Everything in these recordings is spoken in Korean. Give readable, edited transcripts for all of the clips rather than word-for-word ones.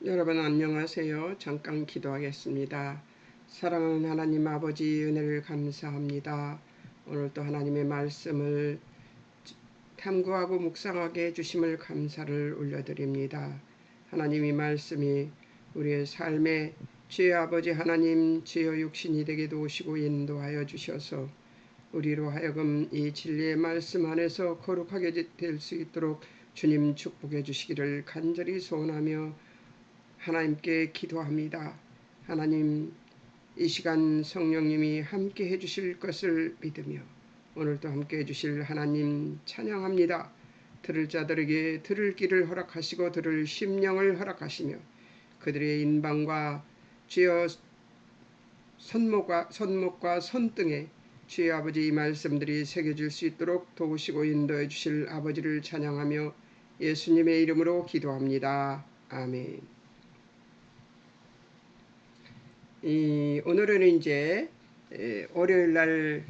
여러분 안녕하세요. 잠깐 기도하겠습니다. 사랑하는 하나님 아버지 은혜를 감사합니다. 오늘도 하나님의 말씀을 탐구하고 묵상하게 해주심을 감사를 올려드립니다. 하나님의 말씀이 우리의 삶에 주의 아버지 하나님 주여 육신이 되게 도우시고 인도하여 주셔서 우리로 하여금 이 진리의 말씀 안에서 거룩하게 될 수 있도록 주님 축복해 주시기를 간절히 소원하며 하나님께 기도합니다. 하나님, 이 시간 성령님이 함께 해주실 것을 믿으며 오늘도 함께 해주실 하나님 찬양합니다. 들을 자들에게 들을 길을 허락하시고 들을 심령을 허락하시며 그들의 인방과 주여 손목과 손등에 주의 아버지 이 말씀들이 새겨질 수 있도록 도우시고 인도해 주실 아버지를 찬양하며 예수님의 이름으로 기도합니다. 아멘. 오늘은 이제 월요일 날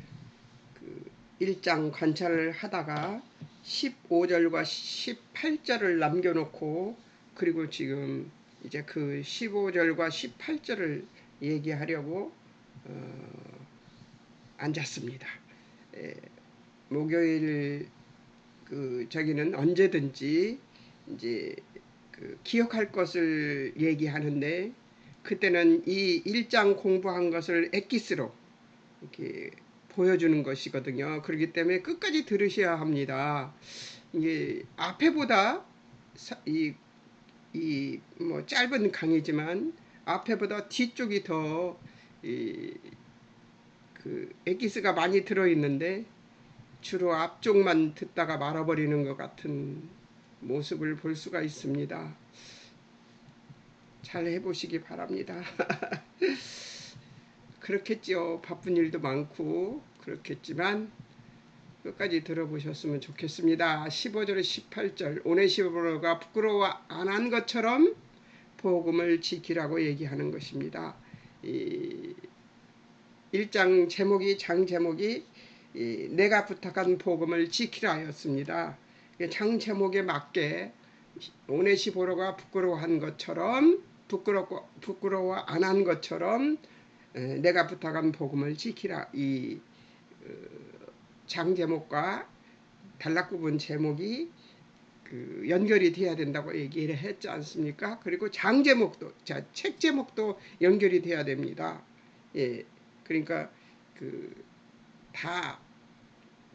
그 1장 관찰을 하다가 15절과 18절을 남겨놓고 그리고 지금 이제 그 15절과 18절을 얘기하려고 앉았습니다. 목요일 저기는 언제든지 이제 기억할 것을 얘기하는데 그때는 이 1장 공부한 것을 엑기스로 이렇게 보여주는 것이거든요. 그렇기 때문에 끝까지 들으셔야 합니다. 이게 앞에보다 뭐 짧은 강의지만 앞에보다 뒤쪽이 더 엑기스가 많이 들어있는데 주로 앞쪽만 듣다가 말아버리는 것 같은 모습을 볼 수가 있습니다. 잘 해보시기 바랍니다. 그렇겠죠. 바쁜 일도 많고 그렇겠지만 끝까지 들어보셨으면 좋겠습니다. 15절 18절 오네시모가 부끄러워 안 한 것처럼 복음을 지키라고 얘기하는 것입니다. 1장 제목이 장 제목이 내가 부탁한 복음을 지키라였습니다. 장 제목에 맞게 오네시모가 부끄러워한 것처럼 부끄러워 안 한 것처럼 내가 부탁한 복음을 지키라. 이 장 제목과 단락부분 제목이 연결이 돼야 된다고 얘기를 했지 않습니까? 그리고 장 제목도, 책 제목도 연결이 돼야 됩니다. 예, 그러니까 다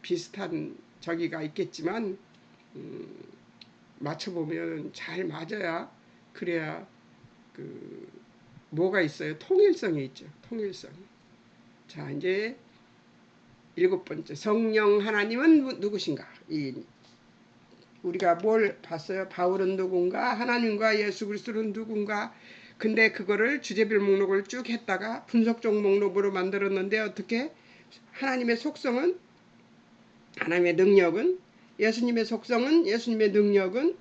비슷한 저기가 있겠지만 맞춰보면 잘 맞아야 그래야 뭐가 있어요? 통일성이 있죠. 통일성이. 자, 이제 7번째 성령 하나님은 누구신가? 우리가 뭘 봤어요? 바울은 누군가? 하나님과 예수 그리스도는 누군가? 근데 그거를 주제별 목록을 쭉 했다가 분석적 목록으로 만들었는데 어떻게? 하나님의 속성은 하나님의 능력은 예수님의 속성은 예수님의 능력은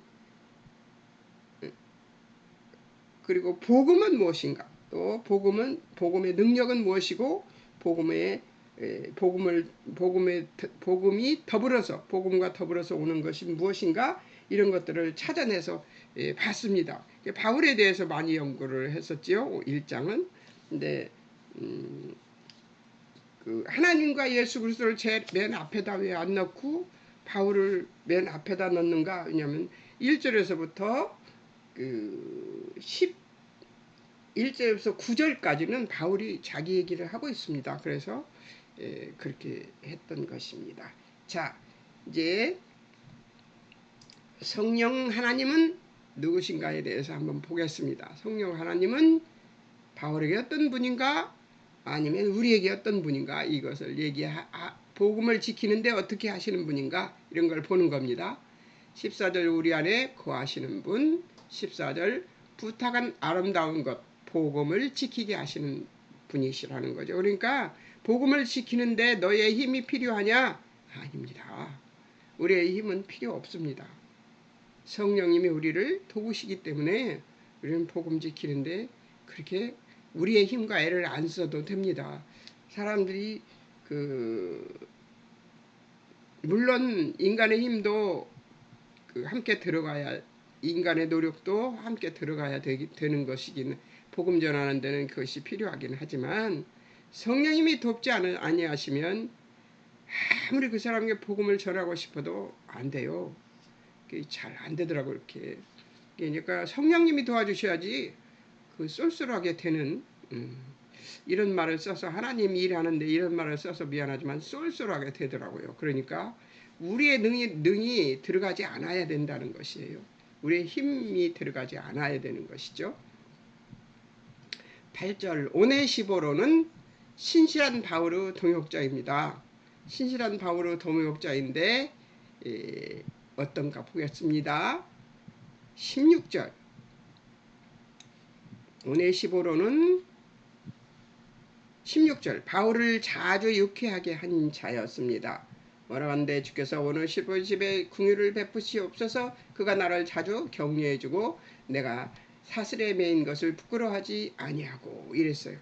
그리고 복음은 무엇인가? 또 복음의 능력은 무엇이고 복음이 더불어서 복음과 더불어서 오는 것이 무엇인가? 이런 것들을 찾아내서 봤습니다. 바울에 대해서 많이 연구를 했었지요. 1장은. 근데 하나님과 예수 그리스도를 맨 앞에다 왜 안 넣고 바울을 맨 앞에다 넣는가? 왜냐하면 1절에서부터 1절에서 9절까지는 바울이 자기 얘기를 하고 있습니다. 그래서 그렇게 했던 것입니다. 자, 이제 성령 하나님은 누구신가에 대해서 한번 보겠습니다. 성령 하나님은 바울에게 어떤 분인가? 아니면 우리에게 어떤 분인가? 이것을 복음을 지키는데 어떻게 하시는 분인가? 이런 걸 보는 겁니다. 14절 우리 안에 거하시는 분, 14절 부탁한 아름다운 것, 복음을 지키게 하시는 분이시라는 거죠. 그러니까 복음을 지키는데 너의 힘이 필요하냐? 아닙니다. 우리의 힘은 필요 없습니다. 성령님이 우리를 도우시기 때문에 우리는 복음 지키는데 그렇게 우리의 힘과 애를 안 써도 됩니다. 사람들이 물론 인간의 힘도 함께 들어가야 인간의 노력도 함께 들어가야 되는 것이긴, 복음 전하는 데는 그것이 필요하긴 하지만 성령님이 돕지 아니하시면 아무리 그 사람에게 복음을 전하고 싶어도 안 돼요. 잘 안 되더라고 이렇게. 그러니까 성령님이 도와주셔야지 그 쏠쏠하게 되는, 이런 말을 써서 하나님 일하는데 이런 말을 써서 미안하지만 쏠쏠하게 되더라고요. 그러니까 우리의 능이 들어가지 않아야 된다는 것이에요. 우리의 힘이 들어가지 않아야 되는 것이죠. 8절 오네시보로는 신실한 바울의 동역자입니다. 신실한 바울의 동역자인데 어떤가 보겠습니다. 16절 오네시보로는 16절 바울을 자주 유쾌하게 한 자였습니다. 뭐라고 하는데 주께서 오네시보 집에 긍휼을 베푸시옵소서. 그가 나를 자주 격려해주고 내가 사슬에 매인 것을 부끄러워하지 아니하고 이랬어요.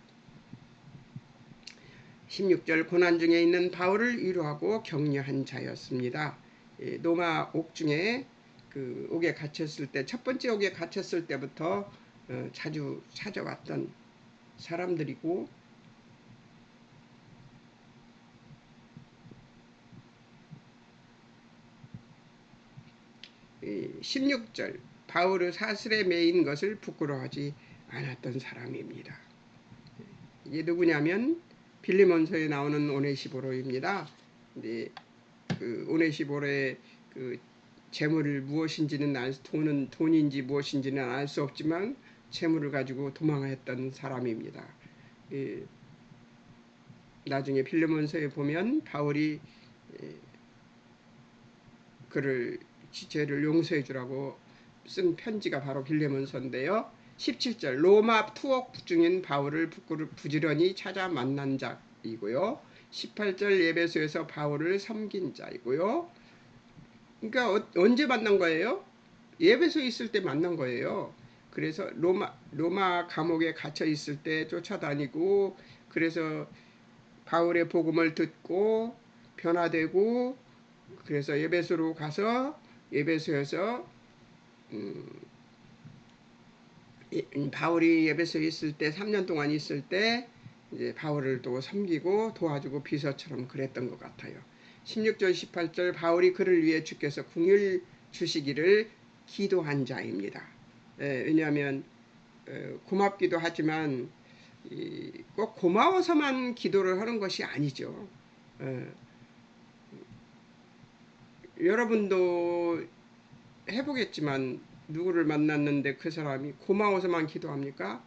16절 고난 중에 있는 바울을 위로하고 격려한 자였습니다. 로마 옥중에 그 옥에 갇혔을 때, 첫 번째 옥에 갇혔을 때부터 자주 찾아왔던 사람들이고, 16절 바울의 사슬에 매인 것을 부끄러워하지 않았던 사람입니다. 이게 누구냐면 빌레몬서에 나오는 오네시보로입니다. 근데 그 오네시보로의 그 재물을 무엇인지는 돈인지 무엇인지는 알 수 없지만 재물을 가지고 도망했던 사람입니다. 나중에 빌레몬서에 보면 바울이 그를 죄를 용서해 주라고 쓴 편지가 바로 빌레몬서인데요. 17절 로마 투옥 중인 바울을 부지런히 찾아 만난 자이고요. 18절 에베소에서 바울을 섬긴 자이고요. 그러니까 언제 만난 거예요? 에베소에 있을 때 만난 거예요. 그래서 로마 감옥에 갇혀 있을 때 쫓아다니고, 그래서 바울의 복음을 듣고 변화되고, 그래서 에베소로 가서 에베소에서 바울이 에베소에 있을 때 3년 동안 있을 때 이제 바울을 또 섬기고 도와주고 비서처럼 그랬던 것 같아요. 16절 18절 바울이 그를 위해 주께서 긍휼 주시기를 기도한 자입니다. 왜냐하면 고맙기도 하지만 꼭 고마워서만 기도를 하는 것이 아니죠. 여러분도 해보겠지만 누구를 만났는데 그 사람이 고마워서만 기도합니까?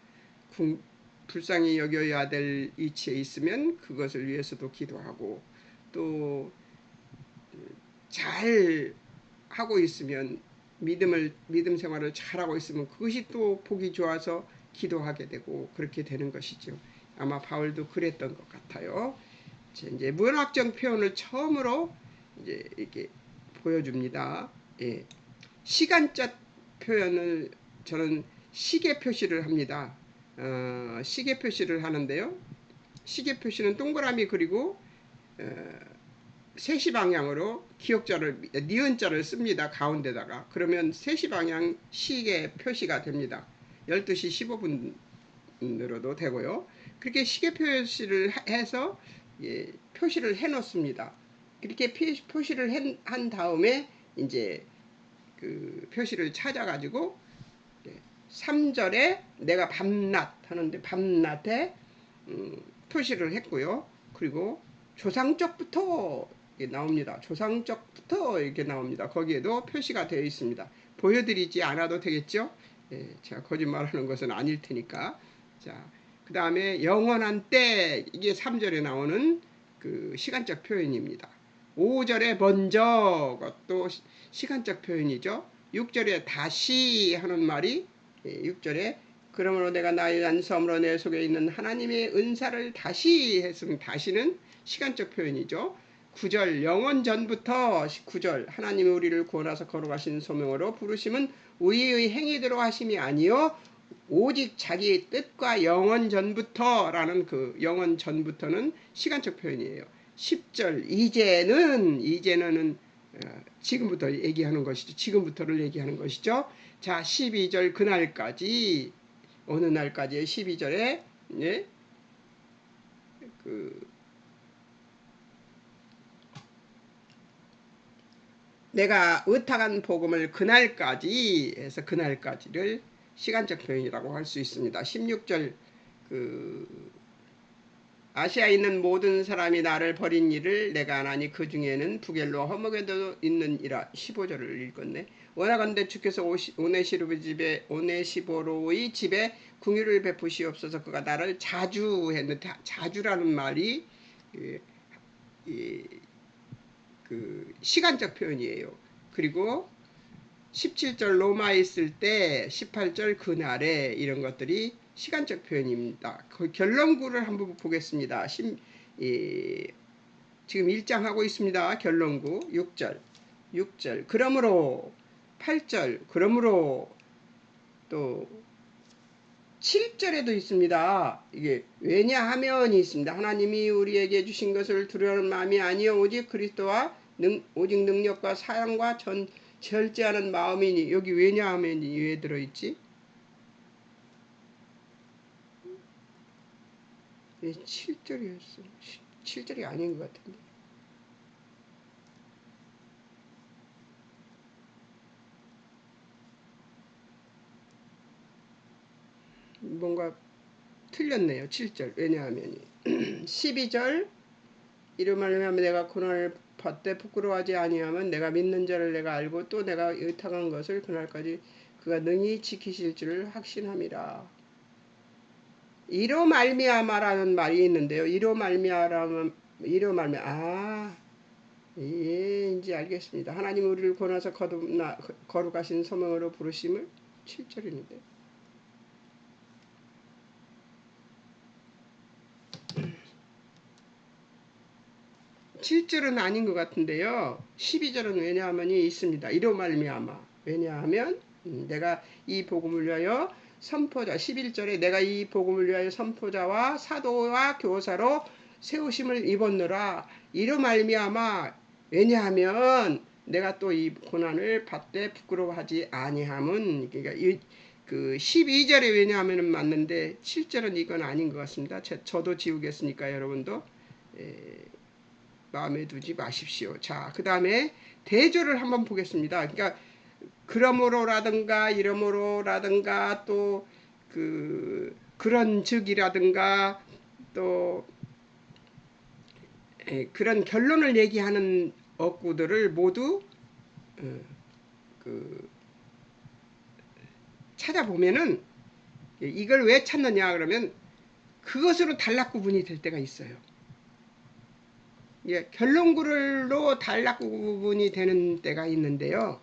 불쌍히 여겨야 될 이치에 있으면 그것을 위해서도 기도하고, 또 잘 하고 있으면 믿음 생활을 잘하고 있으면 그것이 또 보기 좋아서 기도하게 되고 그렇게 되는 것이죠. 아마 바울도 그랬던 것 같아요. 이제 문학적 표현을 처음으로 이제 이렇게 보여줍니다. 시간적 표현을 저는 시계 표시를 합니다. 시계 표시를 하는데요. 시계 표시는 동그라미 그리고 3시 방향으로 니은자를 씁니다. 가운데다가. 그러면 3시 방향 시계 표시가 됩니다. 12시 15분으로도 되고요. 그렇게 시계 표시를 해서 표시를 해 놓습니다. 그렇게 표시를 한 다음에 이제 그 표시를 찾아가지고 3절에 내가 밤낮 하는데 밤낮에 표시를 했고요. 그리고 조상적부터 나옵니다. 조상적부터 이렇게 나옵니다. 거기에도 표시가 되어 있습니다. 보여드리지 않아도 되겠죠? 제가 거짓말하는 것은 아닐 테니까. 자, 그 다음에 영원한 때, 이게 3절에 나오는 그 시간적 표현입니다. 5절에 먼저, 그것도 시간적 표현이죠. 6절에 다시 하는 말이 6절에 그러므로 내가 나의 안섬으로 내 속에 있는 하나님의 은사를 다시 했으면, 다시는 시간적 표현이죠. 9절 영원 전부터, 9절 하나님이 우리를 구원하사 걸어가신 소명으로 부르심은 의의 행위대로 하심이 아니요 오직 자기의 뜻과 영원 전부터라는 그 영원 전부터는 시간적 표현이에요. 10절 이제는 지금부터 얘기하는 것이죠. 지금부터를 얘기하는 것이죠. 자, 12절 그날까지 어느 날까지의 12절에 예? 내가 의탁한 복음을 그날까지 해서 그날까지를 시간적 표현이라고 할 수 있습니다. 16절 아시아에 있는 모든 사람이 나를 버린 일을 내가 아나니 그 중에는 부겔로 허목에도 있느니라. 15절을 읽었네. 원하건대 주께서 오네시보로의 집에 궁유를 베푸시옵소서. 그가 나를 자주 했는데 자주라는 말이 시간적 표현이에요. 그리고 17절 로마에 있을 때 18절 그날에 이런 것들이 시간적 표현입니다. 그 결론구를 한번 보겠습니다. 지금 1장 하고 있습니다. 결론구 6절 그러므로 8절 그러므로 또 7절에도 있습니다. 이게 왜냐하면이 있습니다. 하나님이 우리에게 주신 것을 두려워하는 마음이 아니요 오직 그리스도와 오직 능력과 사랑과 절제하는 마음이니. 여기 왜냐하면이 왜 들어있지? 7절이었어. 7절이 아닌 것 같은데. 뭔가 틀렸네요. 7절. 왜냐하면이. 12절 이름을 하면 내가 고난을 받되 부끄러워하지 아니하면 내가 믿는 자를 내가 알고 또 내가 의탁한 것을 그날까지 그가 능히 지키실 줄을 확신함이라. 이로 말미암아라는 말이 있는데요. 이로 말미암아 예, 이제 알겠습니다. 하나님 우리를 권하서 거룩하신 소명으로 부르심을 7절인데 7절은 아닌 것 같은데요. 12절은 왜냐하면이 있습니다. 이로 말미암아. 왜냐하면 내가 이 복음을 위하여 선포자 11절에 내가 이 복음을 위하여 선포자와 사도와 교사로 세우심을 입었노라. 이로 말미암아. 왜냐하면 내가 또 이 고난을 받되 부끄러워하지 아니함은 그러니까 그 12절에 왜냐하면은 맞는데 7절은 이건 아닌 것 같습니다. 저도 지우겠으니까 여러분도 마음에 두지 마십시오. 자, 그 다음에 대조를 한번 보겠습니다. 그러니까 그러므로라든가 이러므로라든가 또 그런 즉이라든가 또 그런 결론을 얘기하는 어구들을 모두 찾아보면은 이걸 왜 찾느냐 그러면 그것으로 단락구분이 될 때가 있어요. 예, 결론구로 단락구분이 되는 때가 있는데요.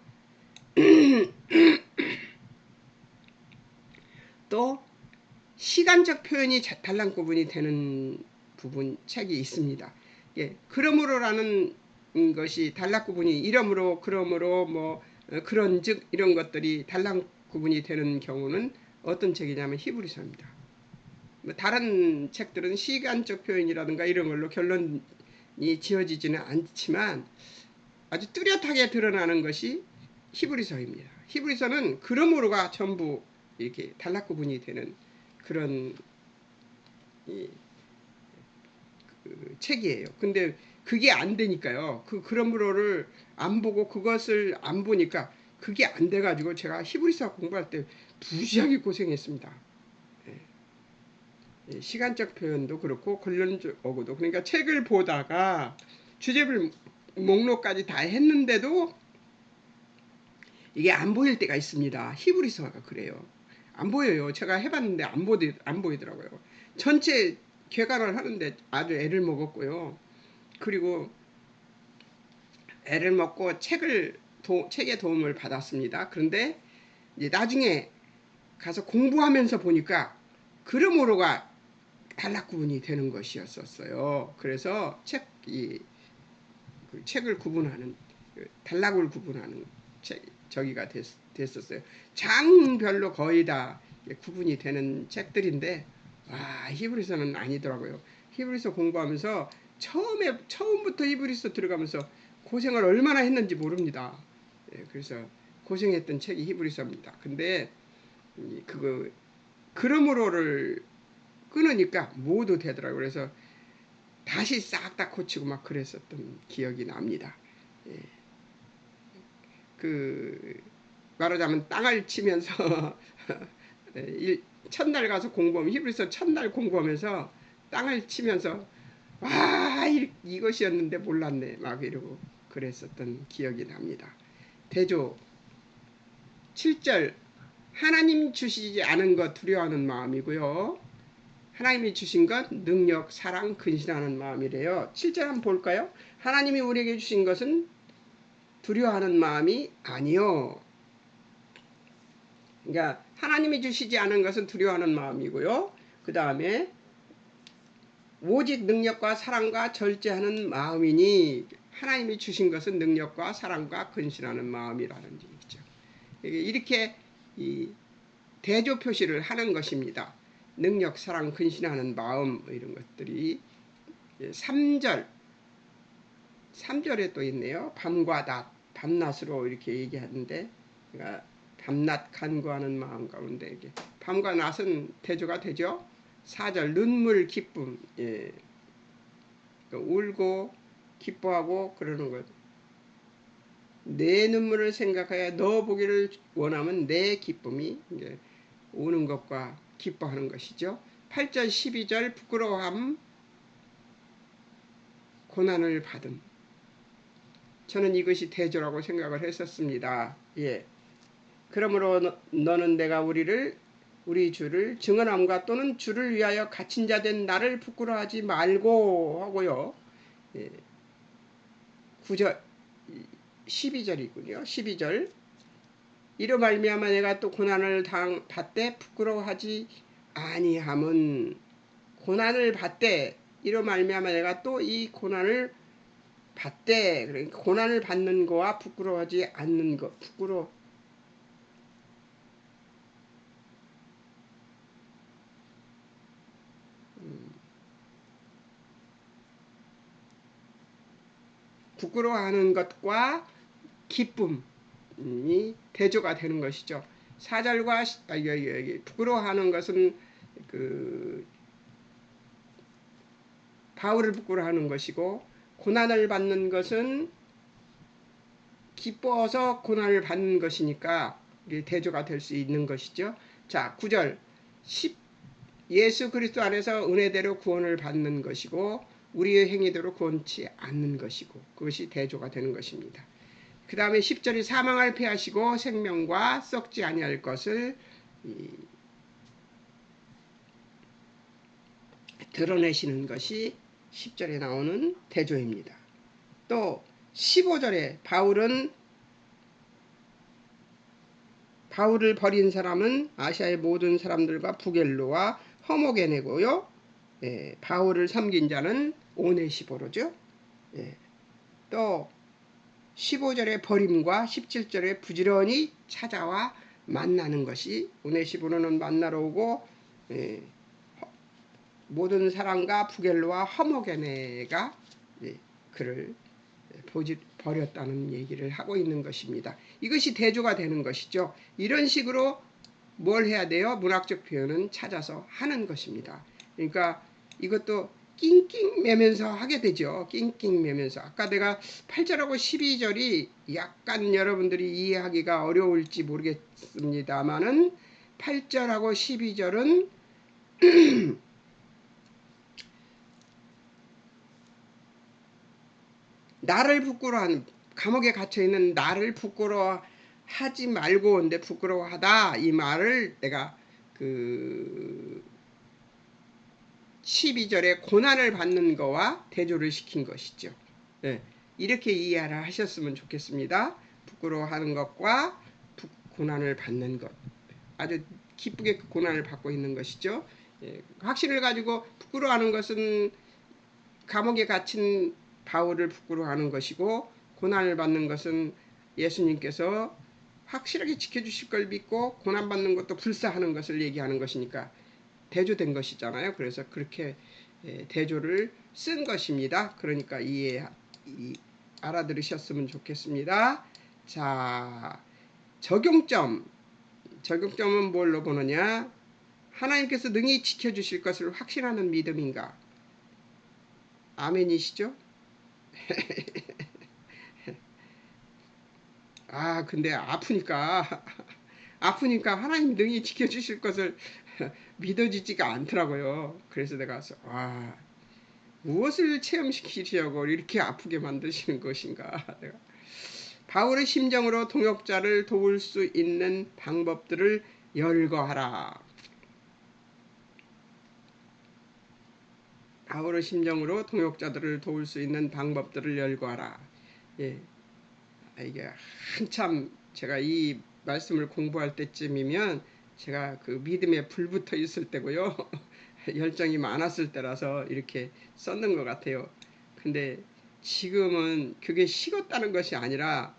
또 시간적 표현이 단락구분이 되는 책이 있습니다. 예, 그러므로라는 것이 단락구분이 이러므로 그러므로 뭐 그런 즉 이런 것들이 단락구분이 되는 경우는 어떤 책이냐면 히브리서입니다. 뭐 다른 책들은 시간적 표현이라든가 이런 걸로 결론이 지어지지는 않지만 아주 뚜렷하게 드러나는 것이 히브리서입니다. 히브리서는 그러므로가 전부 이렇게 단락구분이 되는 그런 책이에요. 근데 그게 안 되니까요. 그러므로를 안 보고 그것을 안 보니까 그게 안 돼가지고 제가 히브리서 공부할 때 무지하게 고생했습니다. 시간적 표현도 그렇고 권련적 어구도 그러니까 책을 보다가 주제별 목록까지 다 했는데도 이게 안 보일 때가 있습니다. 히브리서가 그래요. 안 보여요. 제가 해봤는데 안 보이더라고요. 전체 개관을 하는데 아주 애를 먹었고요. 그리고 애를 먹고 책의 도움을 받았습니다. 그런데 이제 나중에 가서 공부하면서 보니까 그러므로가 단락구분이 되는 것이었어요. 그래서 책을 구분하는 단락을 구분하는 저기가 됐었어요. 장별로 거의 다 구분이 되는 책들인데 히브리서는 아니더라고요. 히브리서 공부하면서 처음부터 히브리서 들어가면서 고생을 얼마나 했는지 모릅니다. 예, 그래서 고생했던 책이 히브리서입니다. 근데 그거 그러므로를 끊으니까 모두 되더라고요. 그래서 다시 싹 다 고치고 막 그랬었던 기억이 납니다. 예. 그 말하자면 땅을 치면서 첫날 가서 공부하면 히브리서 첫날 공부하면서 땅을 치면서 와 이것이었는데 몰랐네 막 이러고 그랬었던 기억이 납니다. 대조 7절 하나님 주시지 않은 것 두려워하는 마음이고요. 하나님이 주신 것 능력, 사랑, 근신하는 마음이래요. 7절 한번 볼까요? 하나님이 우리에게 주신 것은 두려워하는 마음이 아니요. 그러니까 하나님이 주시지 않은 것은 두려워하는 마음이고요. 그 다음에 오직 능력과 사랑과 절제하는 마음이니 하나님이 주신 것은 능력과 사랑과 근신하는 마음이라는 얘기죠. 이렇게 이 대조 표시를 하는 것입니다. 능력, 사랑, 근신하는 마음 이런 것들이 3절에 또 있네요. 밤과 낮, 밤낮으로 이렇게 얘기하는데 그러니까 밤낮 간구하는 마음 가운데 이렇게 밤과 낮은 대조가 되죠. 4절 눈물, 기쁨, 예. 울고 기뻐하고 그러는 것. 내 눈물을 생각하여 너 보기를 원하면 내 기쁨이 이제 우는 것과 기뻐하는 것이죠. 8절 12절 부끄러워함 고난을 받음. 저는 이것이 대조라고 생각을 했었습니다. 예. 그러므로 너는 내가 우리 주를 증언함과 또는 주를 위하여 갇힌 자 된 나를 부끄러워하지 말고 하고요. 예. 9절 12절이군요. 12절 이로 말미암아 내가 또 고난을 받되 부끄러워하지 아니함은 고난을 받되 이로 말미암아 내가 또 이 고난을 받되 그러니까 고난을 받는 거와 부끄러워하지 않는 것 부끄러워하는 것과 기쁨이 대조가 되는 것이죠. 4절과 부끄러워하는 것은 그 바울을 부끄러워하는 것이고 고난을 받는 것은 기뻐서 고난을 받는 것이니까 대조가 될 수 있는 것이죠. 자, 9절 예수 그리스도 안에서 은혜대로 구원을 받는 것이고 우리의 행위대로 구원치 않는 것이고 그것이 대조가 되는 것입니다. 그 다음에 10절이 사망을 패하시고 생명과 썩지 아니할 것을 드러내시는 것이 10절에 나오는 대조입니다. 또 15절에 바울을 버린 사람은 아시아의 모든 사람들과 부겔로와 허모게네고요. 예, 바울을 섬긴 자는 오네시보로죠. 예, 또 15절의 버림과 17절에 부지런히 찾아와 만나는 것이 오네시보로는 만나러 오고 예, 모든 사람과 부겔로와 허모게네가 예, 그를 버렸다는 얘기를 하고 있는 것입니다. 이것이 대조가 되는 것이죠. 이런 식으로 뭘 해야 돼요? 문학적 표현은 찾아서 하는 것입니다. 그러니까 이것도 낑낑 매면서 하게 되죠. 낑낑 매면서. 아까 내가 8절하고 12절이 약간 여러분들이 이해하기가 어려울지 모르겠습니다만은 8절하고 12절은 나를 부끄러워하는 감옥에 갇혀있는 나를 부끄러워하지 말고 근데 부끄러워하다 이 말을 내가 그 12절에 고난을 받는 거와 대조를 시킨 것이죠. 네, 이렇게 이해를 하셨으면 좋겠습니다. 부끄러워하는 것과 고난을 받는 것 아주 기쁘게 그 고난을 받고 있는 것이죠. 예, 확신을 가지고 부끄러워하는 것은 감옥에 갇힌 바울을 부끄러워하는 것이고 고난을 받는 것은 예수님께서 확실하게 지켜주실 걸 믿고 고난받는 것도 불사하는 것을 얘기하는 것이니까 대조된 것이잖아요. 그래서 그렇게 대조를 쓴 것입니다. 그러니까 알아들으셨으면 좋겠습니다. 자, 적용점. 적용점은 뭘로 보느냐? 하나님께서 능히 지켜주실 것을 확신하는 믿음인가? 아멘이시죠? 아, 근데 아프니까 아프니까 하나님 능히 지켜주실 것을 믿어지지가 않더라고요. 그래서 내가 와, 무엇을 체험시키려고 이렇게 아프게 만드시는 것인가. 내가 바울의 심정으로 동역자를 도울 수 있는 방법들을 열거하라. 바울의 심정으로 동역자들을 도울 수 있는 방법들을 열거하라. 예, 이게 한참 제가 이 말씀을 공부할 때쯤이면 제가 그 믿음에 불붙어 있을 때고요. 열정이 많았을 때라서 이렇게 썼는 것 같아요. 근데 지금은 그게 식었다는 것이 아니라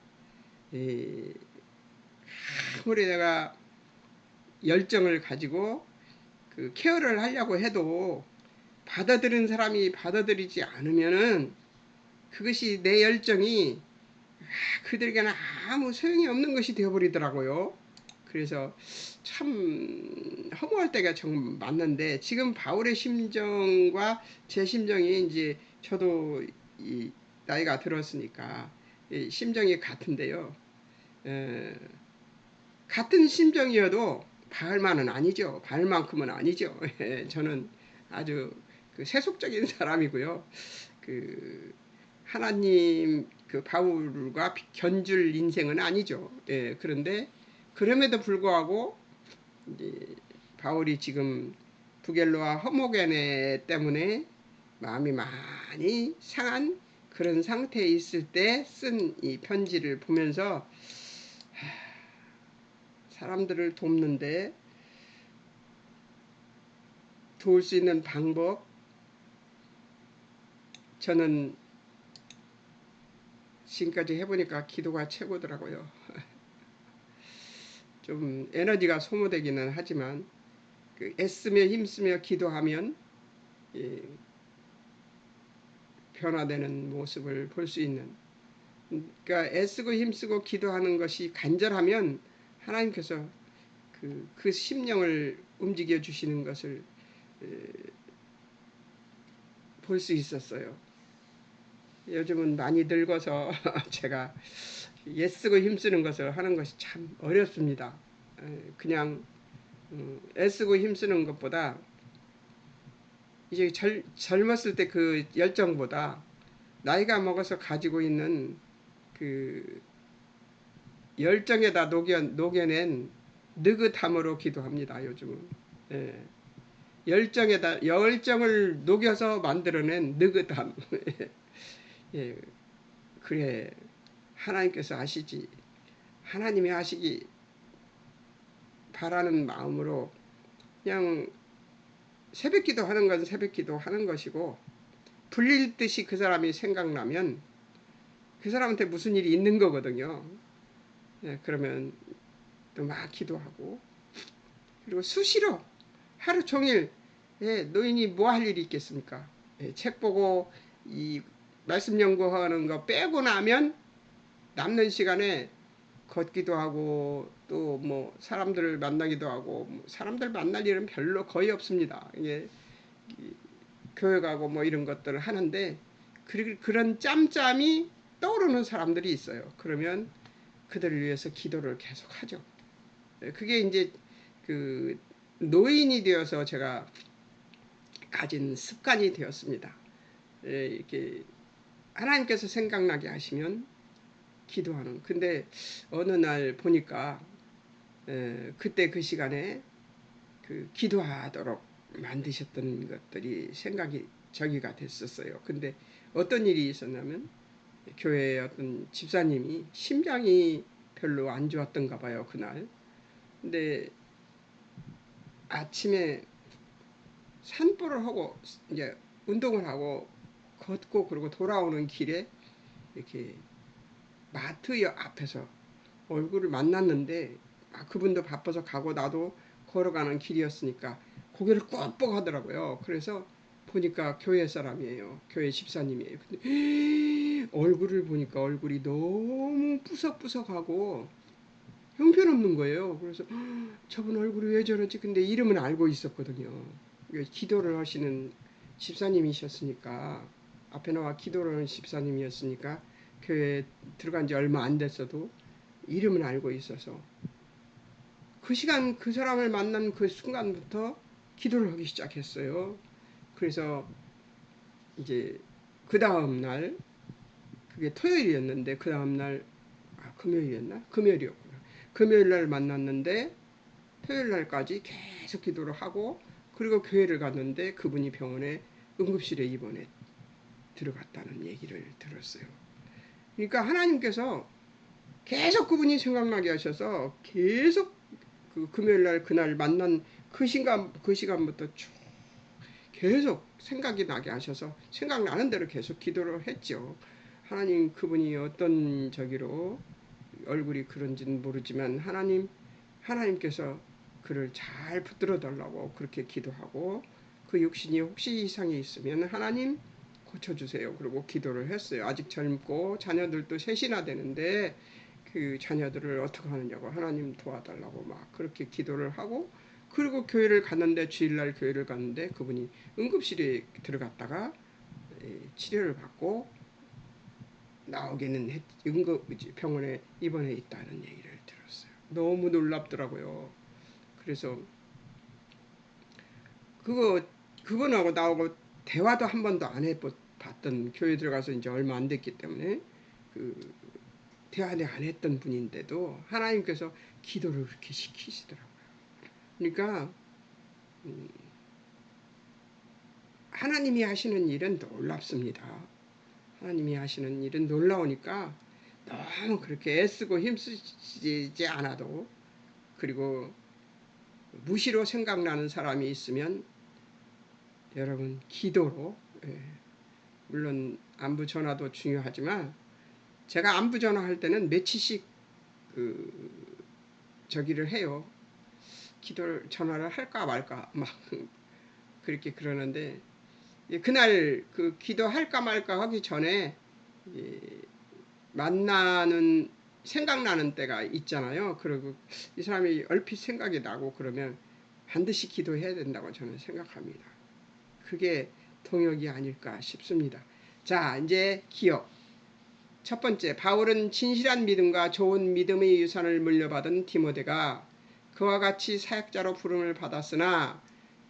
아무리 내가 열정을 가지고 그 케어를 하려고 해도 받아들인 사람이 받아들이지 않으면은 그것이 내 열정이 그들에게는 아무 소용이 없는 것이 되어버리더라고요. 그래서 참 허무할 때가 좀 많는데 지금 바울의 심정과 제 심정이 이제 저도 이 나이가 들었으니까 이 심정이 같은데요. 에, 같은 심정이어도 바울만은 아니죠. 바울만큼은 아니죠. 저는 아주 그 세속적인 사람이고요. 그 하나님 그 바울과 견줄 인생은 아니죠. 예, 그런데 그럼에도 불구하고 이제 바울이 지금 부겔로와 허모게네 때문에 마음이 많이 상한 그런 상태에 있을 때 쓴 이 편지를 보면서 사람들을 돕는데 도울 수 있는 방법, 저는 지금까지 해보니까 기도가 최고더라고요. 좀 에너지가 소모되기는 하지만 그 애쓰며 힘쓰며 기도하면 예, 변화되는 모습을 볼 수 있는, 그러니까 애쓰고 힘쓰고 기도하는 것이 간절하면 하나님께서 그 심령을 움직여 주시는 것을 볼 수 있었어요. 요즘은 많이 늙어서 제가 애쓰고 힘쓰는 것을 하는 것이 참 어렵습니다. 그냥 애쓰고 힘쓰는 것보다 이제 젊었을 때 그 열정보다 나이가 먹어서 가지고 있는 그 열정에다 녹여낸 느긋함으로 기도합니다. 요즘은. 예. 열정을 녹여서 만들어낸 느긋함. 예. 그래, 하나님께서 아시지. 하나님이 하시기 바라는 마음으로 그냥 새벽기도 하는 건 새벽기도 하는 것이고, 불릴 듯이 그 사람이 생각나면 그 사람한테 무슨 일이 있는 거거든요. 예, 그러면 또 막 기도하고, 그리고 수시로 하루 종일, 예, 노인이 뭐 할 일이 있겠습니까? 예, 책 보고 이 말씀 연구하는 거 빼고 나면 남는 시간에 걷기도 하고 또 뭐 사람들을 만나기도 하고, 뭐 사람들 만날 일은 별로 거의 없습니다. 이게 교회 가고 뭐 이런 것들을 하는데 그런 짬짬이 떠오르는 사람들이 있어요. 그러면 그들을 위해서 기도를 계속하죠. 그게 이제 그 노인이 되어서 제가 가진 습관이 되었습니다. 이렇게 하나님께서 생각나게 하시면 기도하는. 근데 어느 날 보니까 그때 그 시간에 그 기도하도록 만드셨던 것들이 생각이 저기가 됐었어요. 근데 어떤 일이 있었냐면 교회의 어떤 집사님이 심장이 별로 안 좋았던가 봐요, 그날. 근데 아침에 산보를 하고 이제 운동을 하고 걷고 그러고 돌아오는 길에 이렇게 마트 앞에서 얼굴을 만났는데, 그분도 바빠서 가고 나도 걸어가는 길이었으니까 고개를 꾹뻑 하더라고요. 그래서 보니까 교회 사람이에요. 교회 집사님이에요. 근데 얼굴을 보니까 얼굴이 너무 뿌석뿌석하고 형편없는 거예요. 그래서 저분 얼굴이 왜 저러지? 근데 이름은 알고 있었거든요. 기도를 하시는 집사님이셨으니까, 앞에 나와 기도를 하는 집사님이었으니까 교회에 들어간 지 얼마 안 됐어도 이름은 알고 있어서 그 시간 그 사람을 만난 그 순간부터 기도를 하기 시작했어요. 그래서 이제 그 다음 날, 그게 토요일이었는데 그 다음 날, 금요일이었나? 금요일이었구나. 금요일 날 만났는데 토요일 날까지 계속 기도를 하고, 그리고 교회를 갔는데 그분이 병원에 응급실에 입원해 들어갔다는 얘기를 들었어요. 그러니까 하나님께서 계속 그분이 생각나게 하셔서 계속 그 금요일 날 그날 만난 그 시간부터 쭉 계속 생각이 나게 하셔서 생각나는 대로 계속 기도를 했죠. 하나님, 그분이 어떤 저기로 얼굴이 그런지는 모르지만 하나님께서 그를 잘 붙들어 달라고 그렇게 기도하고, 그 육신이 혹시 이상이 있으면 하나님 고쳐주세요. 그리고 기도를 했어요. 아직 젊고 자녀들도 셋이나 되는데 그 자녀들을 어떻게 하느냐고 하나님 도와달라고 막 그렇게 기도를 하고, 그리고 교회를 갔는데, 주일날 교회를 갔는데 그분이 응급실에 들어갔다가 치료를 받고 나오기는 병원에 입원해 있다는 얘기를 들었어요. 너무 놀랍더라고요. 그래서 그거 그분하고 나하고 대화도 한 번도 안 해봤던, 교회 들어가서 이제 얼마 안 됐기 때문에 그 대화를 안 했던 분인데도 하나님께서 기도를 그렇게 시키시더라고요. 그러니까 하나님이 하시는 일은 놀랍습니다. 하나님이 하시는 일은 놀라우니까 너무 그렇게 애쓰고 힘쓰지 않아도, 그리고 무시로 생각나는 사람이 있으면 여러분 기도로, 물론 안부 전화도 중요하지만 제가 안부 전화할 때는 며칠씩 그 저기를 해요. 기도 전화를 할까 말까 막 그렇게 그러는데, 그날 그 기도할까 말까 하기 전에 만나는 생각나는 때가 있잖아요. 그리고 이 사람이 얼핏 생각이 나고 그러면 반드시 기도해야 된다고 저는 생각합니다. 그게 동역이 아닐까 싶습니다. 자, 이제 기억. 첫 번째, 바울은 진실한 믿음과 좋은 믿음의 유산을 물려받은 디모데가 그와 같이 사역자로 부름을 받았으나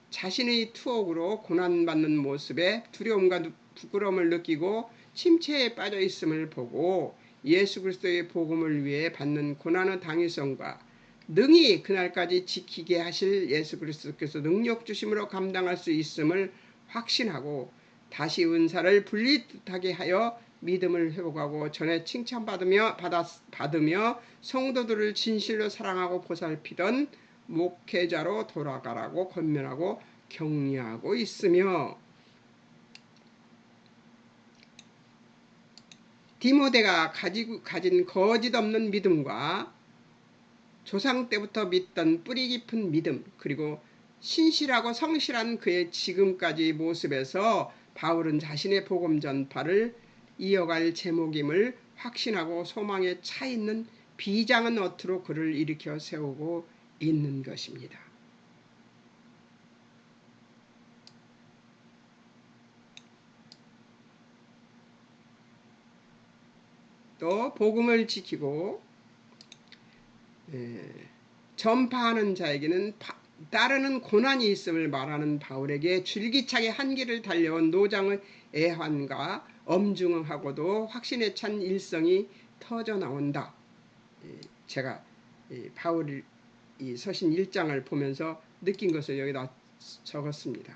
자신의 투옥으로 고난받는 모습에 두려움과 부끄러움을 느끼고 침체에 빠져 있음을 보고 예수 그리스도의 복음을 위해 받는 고난의 당위성과 능히 그날까지 지키게 하실 예수 그리스도께서 능력 주심으로 감당할 수 있음을 확신하고 다시 은사를 분리하게 하여 믿음을 회복하고 전에 칭찬받으며 성도들을 진실로 사랑하고 보살피던 목회자로 돌아가라고 권면하고 격려하고 있으며, 디모데가 가진 거짓 없는 믿음과 조상 때부터 믿던 뿌리 깊은 믿음, 그리고 신실하고 성실한 그의 지금까지 모습에서 바울은 자신의 복음 전파를 이어갈 제목임을 확신하고 소망에 차 있는 비장한 어투로 그를 일으켜 세우고 있는 것입니다. 또 복음을 지키고 전파하는 자에게는 따르는 고난이 있음을 말하는 바울에게 줄기차게 한 길을 달려온 노장의 애환과 엄중하고도 확신에 찬 일성이 터져 나온다. 제가 바울이 서신 1장을 보면서 느낀 것을 여기다 적었습니다.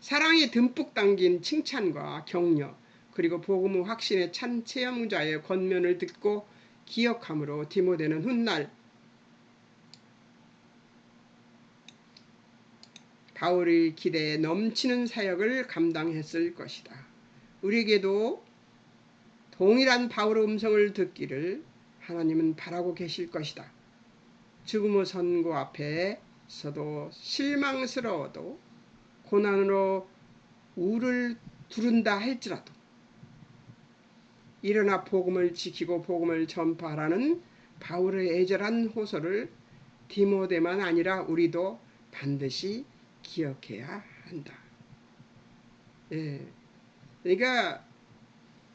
사랑이 듬뿍 담긴 칭찬과 격려, 그리고 복음의 확신에 찬 체험자의 권면을 듣고 기억함으로 디모데는 훗날 바울의 기대에 넘치는 사역을 감당했을 것이다. 우리에게도 동일한 바울의 음성을 듣기를 하나님은 바라고 계실 것이다. 죽음의 선고 앞에서도 실망스러워도 고난으로 우를 두른다 할지라도 일어나 복음을 지키고 복음을 전파하라는 바울의 애절한 호소를 디모데만 아니라 우리도 반드시 기억해야 한다. 예. 그러니까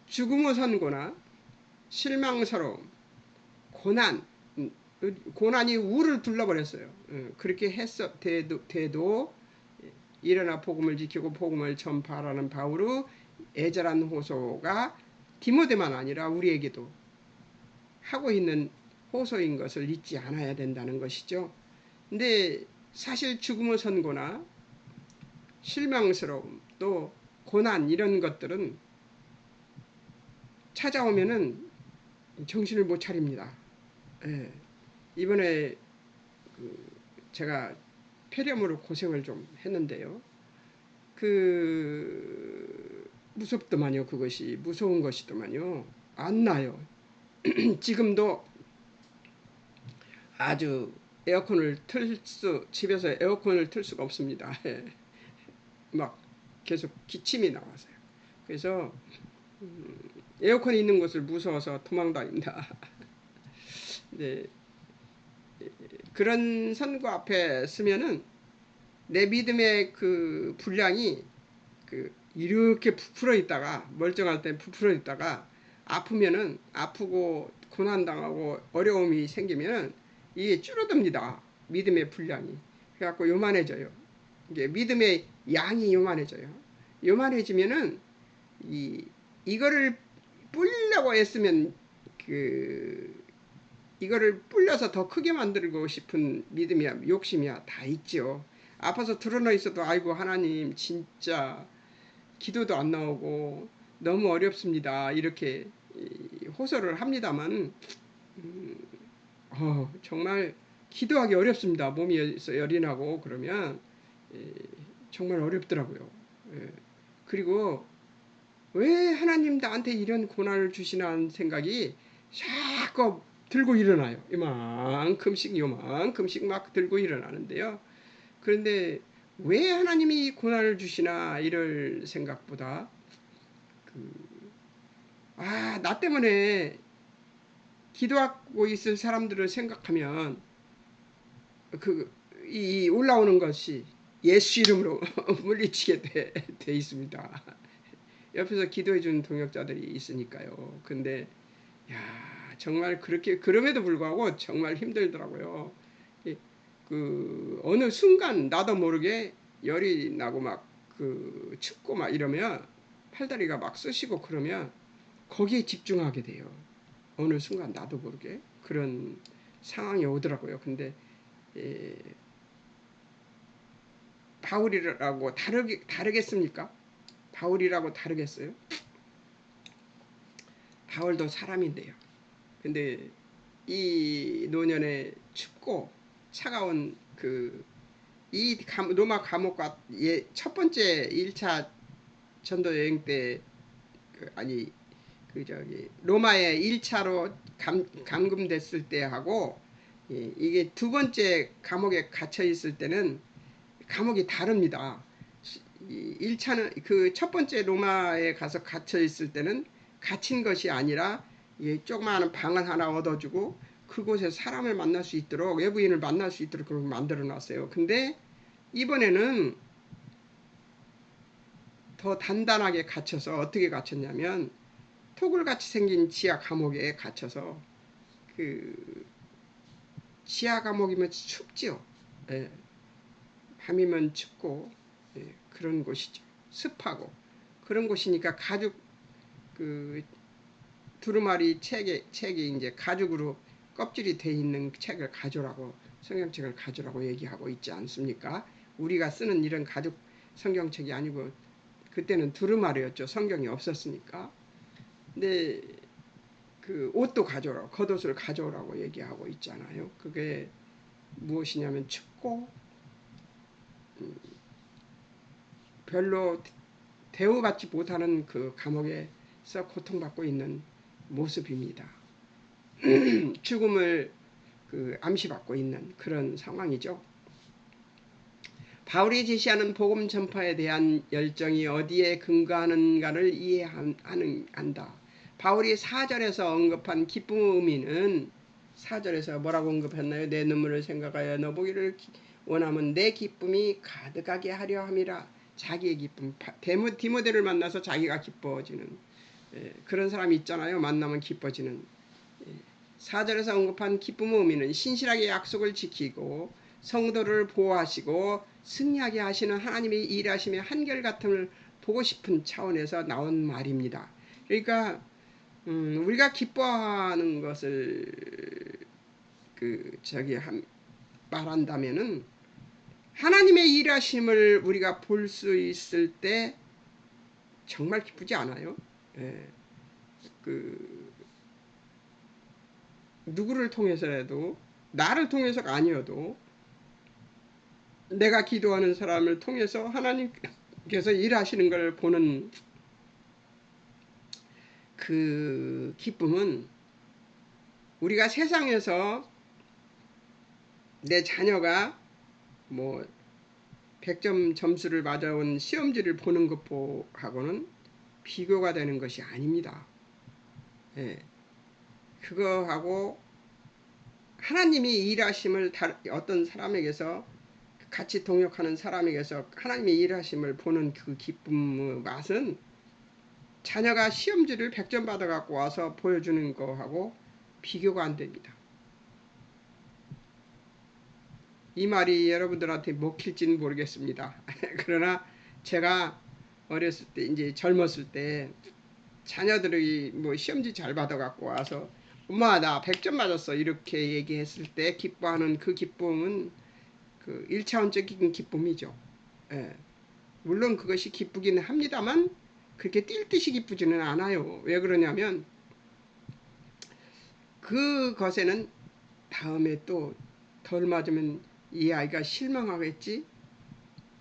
죽음의 선고나 실망스러움, 고난, 고난이 우를 둘러버렸어요. 그렇게 돼도 일어나 복음을 지키고 복음을 전파하라는 바울의 애절한 호소가 디모데만 아니라 우리에게도 하고 있는 호소인 것을 잊지 않아야 된다는 것이죠. 근데 사실 죽음의 선고나 실망스러움 또 고난 이런 것들은 찾아오면은 정신을 못 차립니다. 예. 이번에 제가 폐렴으로 고생을 좀 했는데요. 무섭더만요. 그것이 무서운 것이더만요. 안 나요. 지금도 아주 집에서 에어컨을 틀 수가 없습니다. 막 계속 기침이 나와서요. 그래서 에어컨이 있는 곳을 무서워서 도망다닙니다. 네, 그런 선거 앞에 서면은 내 믿음의 그 분량이 이렇게 부풀어 있다가 멀쩡할 때 부풀어 있다가 아프면은 아프고 고난당하고 어려움이 생기면은 이게 줄어듭니다. 믿음의 분량이. 그래갖고 요만해져요. 이게 믿음의 양이 요만해져요. 요만해지면은 이거를 불려고 애쓰면 이거를 불려서 더 크게 만들고 싶은 믿음이야 욕심이야 다 있죠. 아파서 드러나 있어도 아이고 하나님 진짜 기도도 안 나오고 너무 어렵습니다. 이렇게 호소를 합니다만 정말 기도하기 어렵습니다. 몸이 열이 나고 그러면 정말 어렵더라고요. 그리고 왜 하나님 나한테 이런 고난을 주시나 하는 생각이 자꾸 들고 일어나요. 요만큼씩 막 들고 일어나는데요. 그런데 왜 하나님이 고난을 주시나 이럴 생각보다 나 때문에 기도하고 있을 사람들을 생각하면 이 올라오는 것이 예수 이름으로 물리치게 돼 있습니다. 옆에서 기도해 주는 동역자들이 있으니까요. 근데 정말 그렇게 그럼에도 불구하고 정말 힘들더라고요. 어느 순간 나도 모르게 열이 나고 막 춥고 막 이러면 팔다리가 막 쑤시고 그러면 거기에 집중하게 돼요. 어느 순간 나도 모르게 그런 상황이 오더라고요. 근데 바울이라고 다르겠습니까? 바울이라고 다르겠어요? 바울도 사람인데요. 근데 이 노년에 춥고 차가운 로마 감옥과 첫 번째 1차 전도 여행 때 로마에 1차로 감금됐을 때하고 이게 두 번째 감옥에 갇혀 있을 때는 감옥이 다릅니다. 1차는 첫 번째 로마에 가서 갇혀 있을 때는 갇힌 것이 아니라 조그마한 방을 하나 얻어주고 그곳에 사람을 만날 수 있도록 외부인을 만날 수 있도록 그렇게 만들어 놨어요. 근데 이번에는 더 단단하게 갇혀서 어떻게 갇혔냐면 토굴같이 생긴 지하 감옥에 갇혀서 지하 감옥이면 춥죠. 예. 밤이면 춥고 그런 곳이죠. 습하고 그런 곳이니까 가죽 두루마리 책에 이제 가죽으로 껍질이 돼 있는 책을 가져라고 성경책을 가져라고 얘기하고 있지 않습니까? 우리가 쓰는 이런 가죽 성경책이 아니고 그때는 두루마리였죠. 성경이 없었으니까. 근데 옷도 가져오라고 겉옷을 가져오라고 얘기하고 있잖아요. 그게 무엇이냐면 춥고 별로 대우받지 못하는 그 감옥에서 고통받고 있는 모습입니다. 죽음을 암시받고 있는 그런 상황이죠. 바울이 제시하는 복음 전파에 대한 열정이 어디에 근거하는가를 이해한다. 바울이 4절에서 언급한 기쁨의 의미는 4절에서 뭐라고 언급했나요? 내 눈물을 생각하여 너 보기를 원하면 내 기쁨이 가득하게 하려 함이라. 자기의 기쁨. 디모데를 만나서 자기가 기뻐지는 그런 사람이 있잖아요. 만나면 기뻐지는. 4절에서 언급한 기쁨의 의미는 신실하게 약속을 지키고 성도를 보호하시고 승리하게 하시는 하나님의 일하심의 한결같음을 보고 싶은 차원에서 나온 말입니다. 그러니까 우리가 기뻐하는 것을 말한다면은 하나님의 일하심을 우리가 볼 수 있을 때 정말 기쁘지 않아요? 예, 누구를 통해서라도 나를 통해서가 아니어도 내가 기도하는 사람을 통해서 하나님께서 일하시는 걸 보는 그 기쁨은 우리가 세상에서 내 자녀가 뭐 100점 점수를 맞아온 시험지를 보는 것하고는 비교가 되는 것이 아닙니다. 예, 그거하고 하나님이 일하심을 어떤 사람에게서 같이 동역하는 사람에게서 하나님의 일하심을 보는 그 기쁨의 맛은 자녀가 시험지를 100점 받아갖고 와서 보여주는 거하고 비교가 안 됩니다. 이 말이 여러분들한테 먹힐지는 모르겠습니다. 그러나 제가 어렸을 때 이제 젊었을 때 자녀들이 뭐 시험지 잘 받아갖고 와서 엄마 나 100점 맞았어 이렇게 얘기했을 때 기뻐하는 그 기쁨은 그 1차원적인 기쁨이죠. 예. 물론 그것이 기쁘기는 합니다만 그렇게 뛸 듯이 기쁘지는 않아요. 왜 그러냐면 그것에는 다음에 또 덜 맞으면 이 아이가 실망하겠지?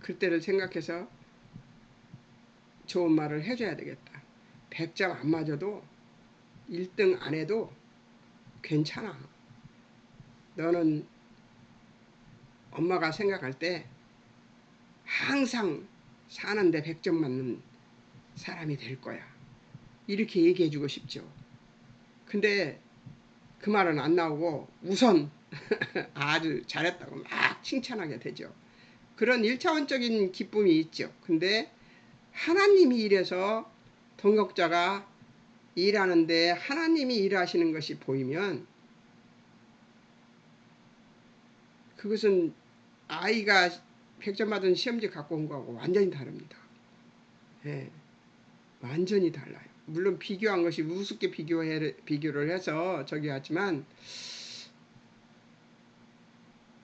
그때를 생각해서 좋은 말을 해줘야 되겠다. 100점 안 맞아도 1등 안 해도 괜찮아. 너는 엄마가 생각할 때 항상 사는데 100점 맞는 사람이 될 거야. 이렇게 얘기해주고 싶죠. 근데 그 말은 안 나오고 우선 아주 잘했다고 막 칭찬하게 되죠. 그런 1차원적인 기쁨이 있죠. 근데 하나님이 일해서 동역자가 일하는데 하나님이 일하시는 것이 보이면 그것은 아이가 100점 받은 시험지 갖고 온 거하고 완전히 다릅니다. 예, 완전히 달라요. 물론 비교한 것이 우습게 비교를 해서 저기 하지만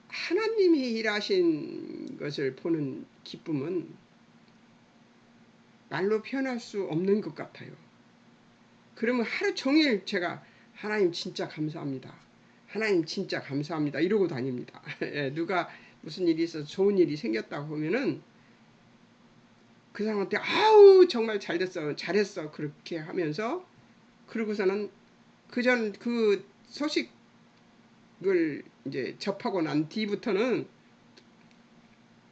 하나님이 일하신 것을 보는 기쁨은 말로 표현할 수 없는 것 같아요. 그러면 하루 종일 제가 하나님 진짜 감사합니다. 하나님 진짜 감사합니다. 이러고 다닙니다. 예, 누가 무슨 일이 있어서 좋은 일이 생겼다고 하면은 그 사람한테 아우 정말 잘됐어 잘했어 그렇게 하면서 그러고서는 그 소식을 이제 접하고 난 뒤부터는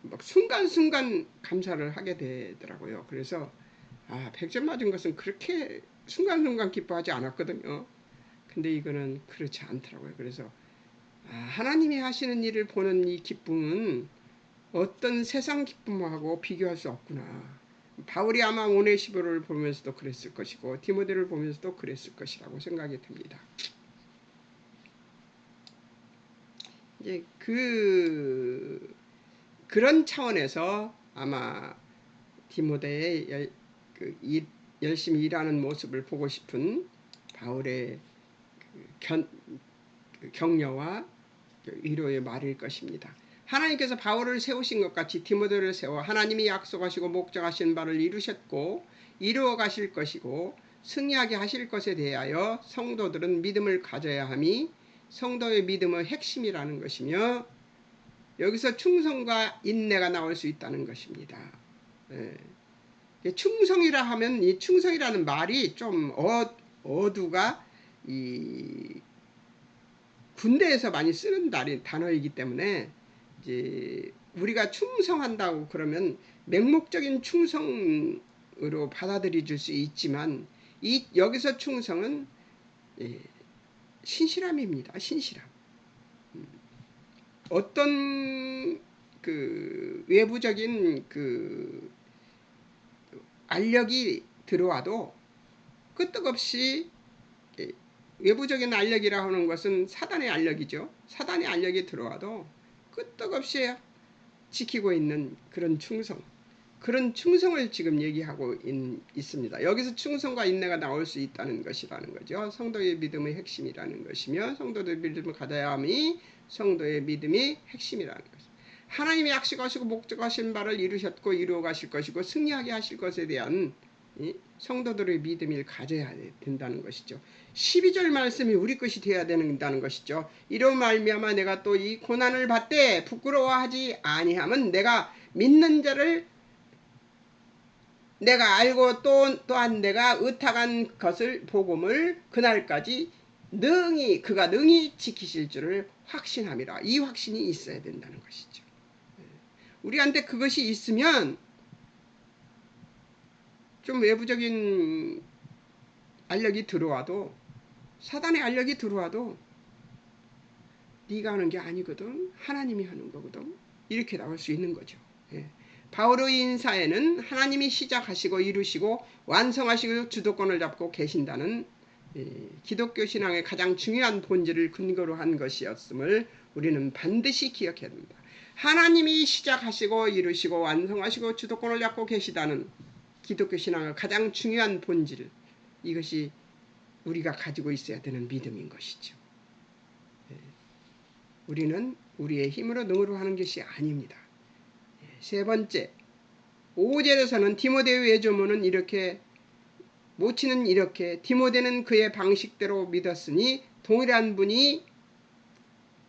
막 순간순간 감사를 하게 되더라고요. 그래서 100점 맞은 것은 그렇게 순간순간 기뻐하지 않았거든요. 근데 이거는 그렇지 않더라고요. 그래서 하나님이 하시는 일을 보는 이 기쁨은 어떤 세상 기쁨하고 비교할 수 없구나. 바울이 아마 오네시모를 보면서도 그랬을 것이고 디모데를 보면서도 그랬을 것이라고 생각이 듭니다. 이제 그런 차원에서 아마 디모데의 열심히 일하는 모습을 보고 싶은 바울의 격려와 위로의 말일 것입니다. 하나님께서 바울을 세우신 것 같이 디모데를 세워 하나님이 약속하시고 목적하신 바를 이루셨고 이루어 가실 것이고 승리하게 하실 것에 대하여 성도들은 믿음을 가져야 함이 성도의 믿음의 핵심이라는 것이며 여기서 충성과 인내가 나올 수 있다는 것입니다. 충성이라 하면 이 충성이라는 말이 좀 어두가 군대에서 많이 쓰는 단어이기 때문에 이제 우리가 충성한다고 그러면 맹목적인 충성으로 받아들여질 수 있지만 여기서 충성은 신실함입니다. 신실함. 어떤 그 외부적인 그 알력이 들어와도 끄떡없이 외부적인 알력이라 하는 것은 사단의 알력이죠. 사단의 알력이 들어와도 끄떡없이 지키고 있는 그런 충성. 그런 충성을 지금 얘기하고 있습니다. 여기서 충성과 인내가 나올 수 있다는 것이라는 거죠. 성도의 믿음의 핵심이라는 것이며 성도의 믿음을 가져야 함이 성도의 믿음이 핵심이라는 것입니다. 하나님이 약속하시고 목적하신 바를 이루셨고 이루어 가실 것이고 승리하게 하실 것에 대한 성도들의 믿음을 가져야 된다는 것이죠. 12절 말씀이 우리 것이 되어야 된다는 것이죠. 이로 말미암아 내가 또 이 고난을 받되 부끄러워하지 아니함은 내가 믿는 자를 내가 알고 또한 내가 의탁한 것을 복음을 그날까지 그가 능히 지키실 줄을 확신함이라. 이 확신이 있어야 된다는 것이죠. 우리한테 그것이 있으면 좀 외부적인 알력이 들어와도 사단의 알력이 들어와도 네가 하는 게 아니거든. 하나님이 하는 거거든. 이렇게 나올 수 있는 거죠. 바울의 인사에는 하나님이 시작하시고 이루시고 완성하시고 주도권을 잡고 계신다는 기독교 신앙의 가장 중요한 본질을 근거로 한 것이었음을 우리는 반드시 기억해야 됩니다. 하나님이 시작하시고 이루시고 완성하시고 주도권을 잡고 계시다는 기독교 신앙의 가장 중요한 본질, 이것이 우리가 가지고 있어야 되는 믿음인 것이죠. 우리는 우리의 힘으로 능으로 하는 것이 아닙니다. 세 번째, 5절에서는 디모데의 외조모는 이렇게 모치는 이렇게 디모데는 그의 방식대로 믿었으니 동일한 분이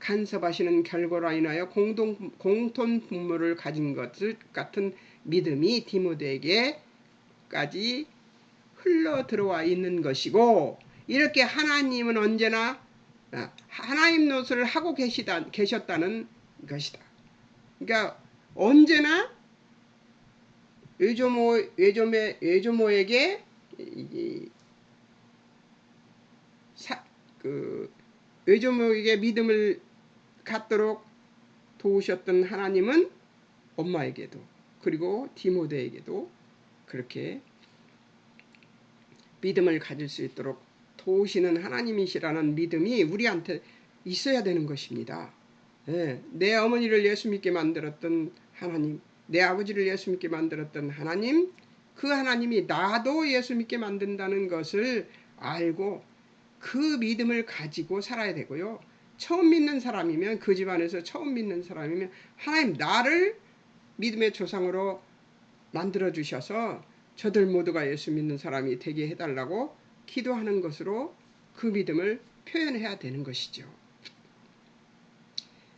간섭하시는 결과로 인하여 공통 분모를 가진 것을 같은 믿음이 디모데에게까지 흘러 들어와 있는 것이고, 이렇게 하나님은 언제나 하나님 노릇을 하고 계셨다는 것이다. 그러니까 언제나 외조모에게 외조모에게 믿음을 갖도록 도우셨던 하나님은 엄마에게도 그리고 디모데에게도 그렇게 믿음을 가질 수 있도록 도우시는 하나님이시라는 믿음이 우리한테 있어야 되는 것입니다. 내 어머니를 예수 믿게 만들었던 하나님, 내 아버지를 예수 믿게 만들었던 하나님, 그 하나님이 나도 예수 믿게 만든다는 것을 알고 그 믿음을 가지고 살아야 되고요. 처음 믿는 사람이면, 그 집안에서 처음 믿는 사람이면 하나님 나를 믿음의 조상으로 만들어 주셔서 저들 모두가 예수 믿는 사람이 되게 해달라고 기도하는 것으로 그 믿음을 표현해야 되는 것이죠.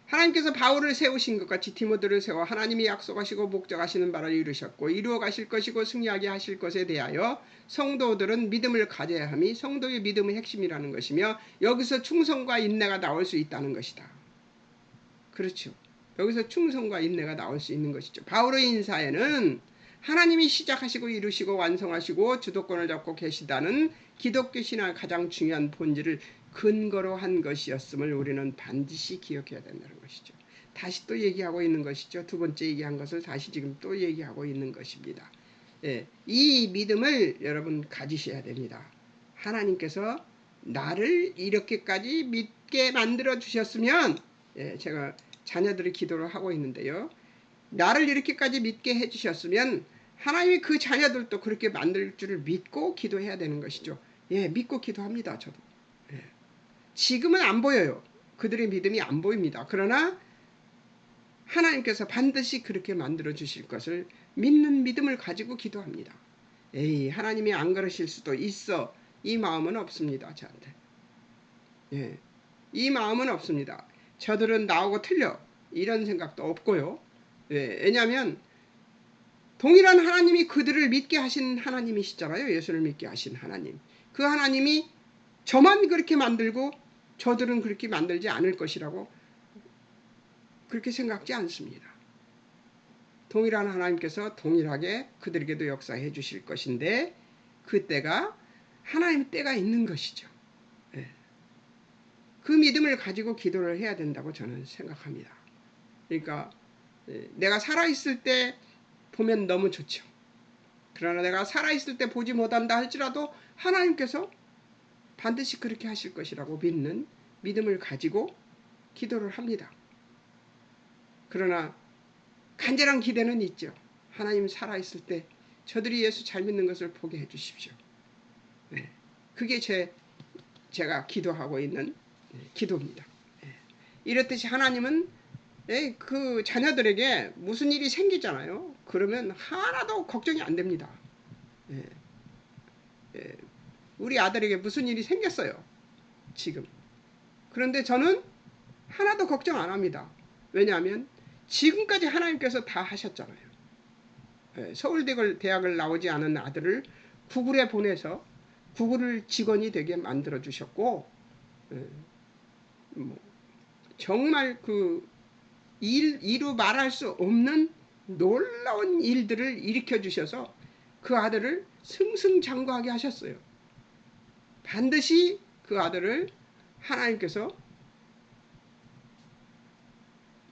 하나님께서 바울을 세우신 것 같이 디모데를 세워 하나님이 약속하시고 목적하시는 바를 이루셨고 이루어 가실 것이고 승리하게 하실 것에 대하여 성도들은 믿음을 가져야 함이 성도의 믿음의 핵심이라는 것이며, 여기서 충성과 인내가 나올 수 있다는 것이다. 그렇죠. 여기서 충성과 인내가 나올 수 있는 것이죠. 바울의 인사에는 하나님이 시작하시고 이루시고 완성하시고 주도권을 잡고 계시다는 기독교 신앙의 가장 중요한 본질을 근거로 한 것이었음을 우리는 반드시 기억해야 된다는 것이죠. 다시 또 얘기하고 있는 것이죠. 두 번째 얘기한 것을 다시 지금 또 얘기하고 있는 것입니다. 이 믿음을 여러분 가지셔야 됩니다. 하나님께서 나를 이렇게까지 믿게 만들어 주셨으면, 제가 자녀들의 기도를 하고 있는데요. 나를 이렇게까지 믿게 해주셨으면 하나님이 그 자녀들도 그렇게 만들 줄을 믿고 기도해야 되는 것이죠. 믿고 기도합니다. 저도. 지금은 안 보여요. 그들의 믿음이 안 보입니다. 그러나 하나님께서 반드시 그렇게 만들어 주실 것을 믿는 믿음을 가지고 기도합니다. 하나님이 안 그러실 수도 있어. 이 마음은 없습니다. 저한테. 이 마음은 없습니다. 저들은 나하고 틀려. 이런 생각도 없고요. 왜냐하면 동일한 하나님이 그들을 믿게 하신 하나님이시잖아요. 예수를 믿게 하신 하나님. 그 하나님이 저만 그렇게 만들고 저들은 그렇게 만들지 않을 것이라고 그렇게 생각지 않습니다. 동일한 하나님께서 동일하게 그들에게도 역사해 주실 것인데 그 때가 하나님의 때가 있는 것이죠. 예. 그 믿음을 가지고 기도를 해야 된다고 저는 생각합니다. 그러니까 내가 살아있을 때 보면 너무 좋죠. 그러나 내가 살아있을 때 보지 못한다 할지라도 하나님께서 반드시 그렇게 하실 것이라고 믿는 믿음을 가지고 기도를 합니다. 그러나 간절한 기대는 있죠. 하나님 살아있을 때 저들이 예수 잘 믿는 것을 보게 해주십시오. 네. 그게 제가 기도하고 있는 기도입니다. 이렇듯이 하나님은 그 자녀들에게 무슨 일이 생기잖아요. 그러면 하나도 걱정이 안 됩니다. 우리 아들에게 무슨 일이 생겼어요. 지금. 그런데 저는 하나도 걱정 안 합니다. 왜냐하면 지금까지 하나님께서 다 하셨잖아요. 서울대 대학을 나오지 않은 아들을 구글에 보내서 구글 직원이 되게 만들어 주셨고, 정말 그 이루 말할 수 없는 놀라운 일들을 일으켜 주셔서 그 아들을 승승장구하게 하셨어요. 반드시 그 아들을 하나님께서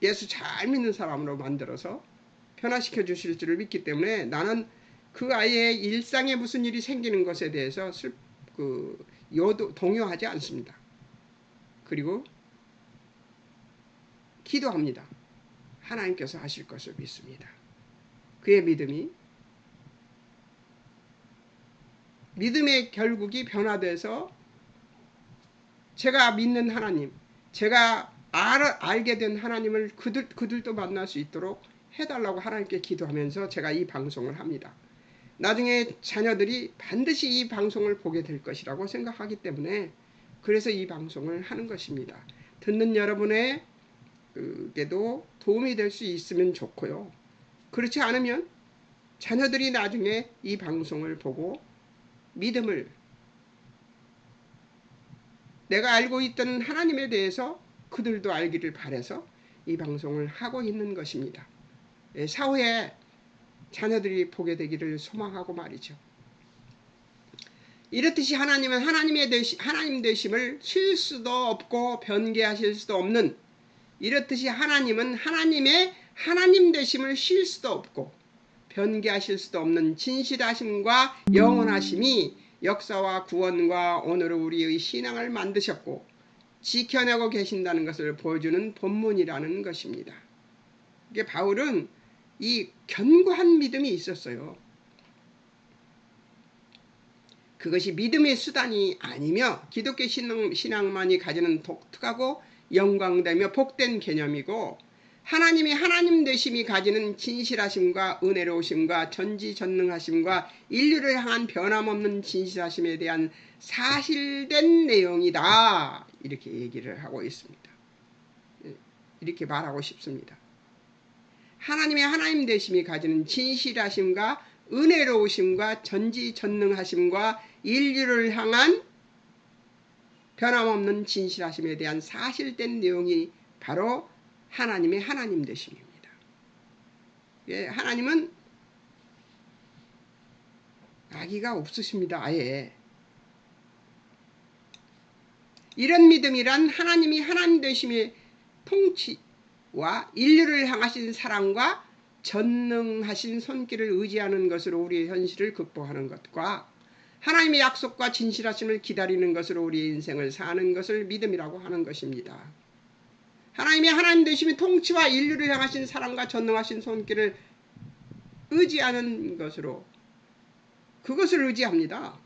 예수 잘 믿는 사람으로 만들어서 변화시켜 주실 줄을 믿기 때문에 나는 그 아이의 일상에 무슨 일이 생기는 것에 대해서 동요하지 않습니다. 그리고 기도합니다. 하나님께서 하실 것을 믿습니다. 그의 믿음의 결국이 변화돼서 제가 믿는 하나님, 제가 알게 된 하나님을 그들도 만날 수 있도록 해달라고 하나님께 기도하면서 제가 이 방송을 합니다. 나중에 자녀들이 반드시 이 방송을 보게 될 것이라고 생각하기 때문에 그래서 이 방송을 하는 것입니다. 듣는 여러분에게도 도움이 될 수 있으면 좋고요. 그렇지 않으면 자녀들이 나중에 이 방송을 보고 믿음을 내가 알고 있던 하나님에 대해서 그들도 알기를 바라서 이 방송을 하고 있는 것입니다. 사후에 자녀들이 보게 되기를 소망하고 말이죠. 이렇듯이 하나님은 하나님 되심을 쉴 수도 없고 변개하실 수도 없는, 이렇듯이 하나님은 하나님의 하나님 되심을 쉴 수도 없고 변개하실 수도 없는 진실하심과 영원하심이 역사와 구원과 오늘의 우리의 신앙을 만드셨고 지켜내고 계신다는 것을 보여주는 본문이라는 것입니다. 이게 바울은 이 견고한 믿음이 있었어요. 그것이 믿음의 수단이 아니며 기독교 신앙만이 가지는 독특하고 영광되며 복된 개념이고 하나님이 하나님 되심이 가지는 진실하심과 은혜로우심과 전지전능하심과 인류를 향한 변함없는 진실하심에 대한 사실된 내용이다. 이렇게 얘기를 하고 있습니다. 이렇게 말하고 싶습니다. 하나님의 하나님 되심이 가지는 진실하심과 은혜로우심과 전지전능하심과 인류를 향한 변함없는 진실하심에 대한 사실된 내용이 바로 하나님의 하나님 되심입니다. 하나님은 아기가 없으십니다. 아예. 이런 믿음이란 하나님이 하나님 되심의 통치와 인류를 향하신 사랑과 전능하신 손길을 의지하는 것으로 우리의 현실을 극복하는 것과 하나님의 약속과 진실하심을 기다리는 것으로 우리의 인생을 사는 것을 믿음이라고 하는 것입니다. 하나님의 하나님 되심의 통치와 인류를 향하신 사랑과 전능하신 손길을 의지하는 것으로 그것을 의지합니다.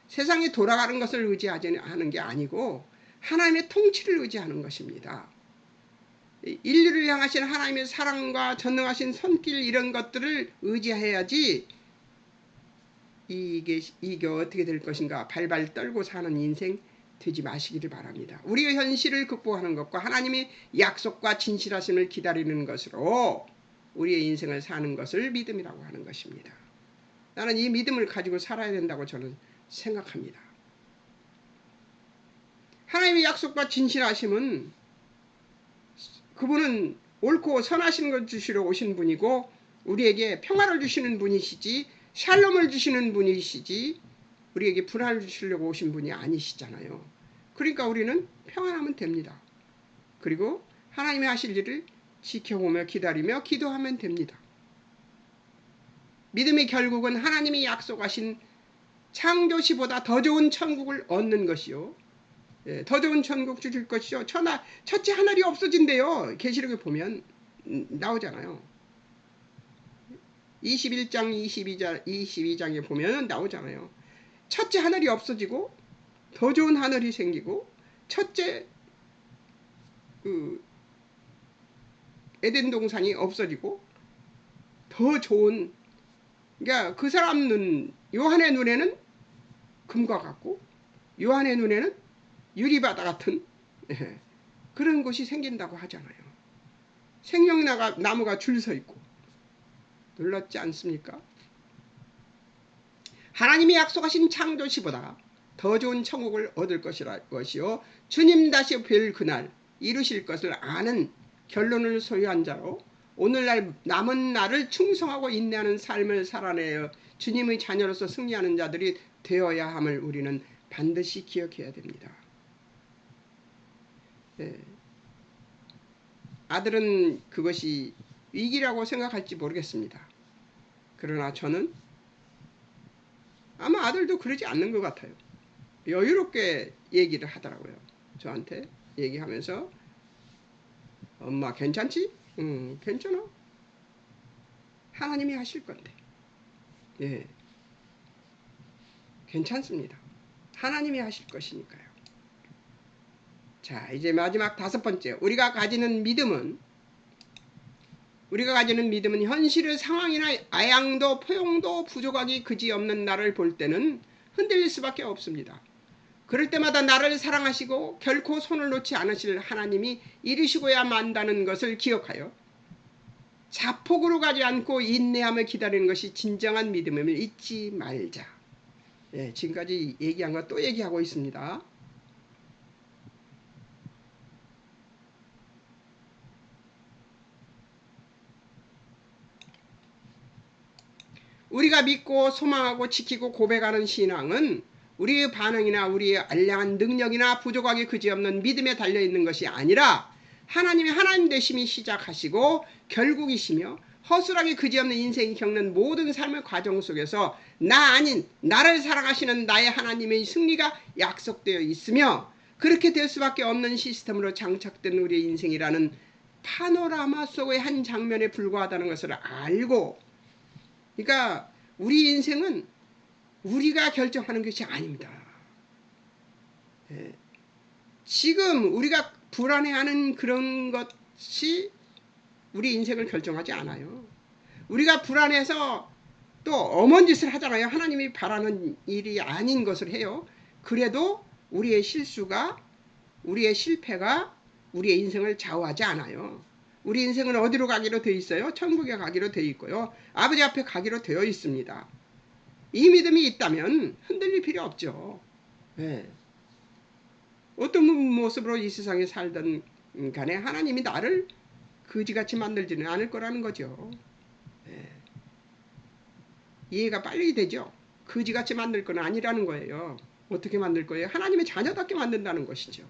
세상이 돌아가는 것을 의지하지 하는 게 아니고 하나님의 통치를 의지하는 것입니다. 인류를 향하신 하나님의 사랑과 전능하신 손길 이런 것들을 의지해야지 이게 어떻게 될 것인가 발발 떨고 사는 인생 되지 마시기를 바랍니다. 우리의 현실을 극복하는 것과 하나님의 약속과 진실하심을 기다리는 것으로 우리의 인생을 사는 것을 믿음이라고 하는 것입니다. 나는 이 믿음을 가지고 살아야 된다고 저는 생각합니다. 하나님의 약속과 진실하심은 그분은 옳고 선하신 것 주시러 오신 분이고 우리에게 평화를 주시는 분이시지 샬롬을 주시는 분이시지 우리에게 불안을 주시려고 오신 분이 아니시잖아요. 그러니까 우리는 평안하면 됩니다. 그리고 하나님이 하실 일을 지켜보며 기다리며 기도하면 됩니다. 믿음의 결국은 하나님이 약속하신 창조시보다 더 좋은 천국을 얻는 것이요. 더 좋은 천국 주실 것이요. 첫째 하늘이 없어진대요. 계시록에 보면 나오잖아요. 21장 22장에 보면 나오잖아요. 첫째 하늘이 없어지고 더 좋은 하늘이 생기고 첫째 에덴 동산이 없어지고 더 좋은, 그러니까 그 사람 요한의 눈에는 금과 같고 요한의 눈에는 유리바다 같은 그런 곳이 생긴다고 하잖아요. 생명나무가 줄 서 있고 놀랍지 않습니까? 하나님이 약속하신 창조시보다 더 좋은 천국을 얻을 것이요 주님 다시 뵐 그날 이루실 것을 아는 결론을 소유한 자로 오늘날 남은 날을 충성하고 인내하는 삶을 살아내어 주님의 자녀로서 승리하는 자들이 되어야 함을 우리는 반드시 기억해야 됩니다. 아들은 그것이 위기라고 생각할지 모르겠습니다. 그러나 저는 아마 아들도 그러지 않는 것 같아요. 여유롭게 얘기를 하더라고요. 저한테 얘기하면서 엄마 괜찮지? 응, 괜찮아. 하나님이 하실 건데. 예, 괜찮습니다. 하나님이 하실 것이니까요. 자, 이제 마지막 5번째. 우리가 가지는 믿음은 현실의 상황이나 아양도 포용도 부족하기 그지없는 나를 볼 때는 흔들릴 수밖에 없습니다. 그럴 때마다 나를 사랑하시고 결코 손을 놓지 않으실 하나님이 이루시고야 만다는 것을 기억하여 자폭으로 가지 않고 인내하며 기다리는 것이 진정한 믿음임을 잊지 말자. 지금까지 얘기한 거 또 얘기하고 있습니다. 우리가 믿고 소망하고 지키고 고백하는 신앙은 우리의 반응이나 우리의 알량한 능력이나 부족하기 그지없는 믿음에 달려있는 것이 아니라 하나님이 하나님 되심이 시작하시고 결국이시며 허술하게 그지없는 인생이 겪는 모든 삶의 과정 속에서 나 아닌 나를 사랑하시는 나의 하나님의 승리가 약속되어 있으며 그렇게 될 수밖에 없는 시스템으로 장착된 우리의 인생이라는 파노라마 속의 한 장면에 불과하다는 것을 알고, 그러니까 우리 인생은 우리가 결정하는 것이 아닙니다. 지금 우리가 불안해하는 그런 것이 우리 인생을 결정하지 않아요. 우리가 불안해서 또 엄한 짓을 하잖아요. 하나님이 바라는 일이 아닌 것을 해요. 그래도 우리의 실수가, 우리의 실패가 우리의 인생을 좌우하지 않아요. 우리 인생은 어디로 가기로 되어 있어요? 천국에 가기로 되어 있고요. 아버지 앞에 가기로 되어 있습니다. 이 믿음이 있다면 흔들릴 필요 없죠. 어떤 모습으로 이 세상에 살던 간에 하나님이 나를 거지같이 만들지는 않을 거라는 거죠. 이해가 빨리 되죠. 거지같이 만들 건 아니라는 거예요. 어떻게 만들 거예요? 하나님의 자녀답게 만든다는 것이죠.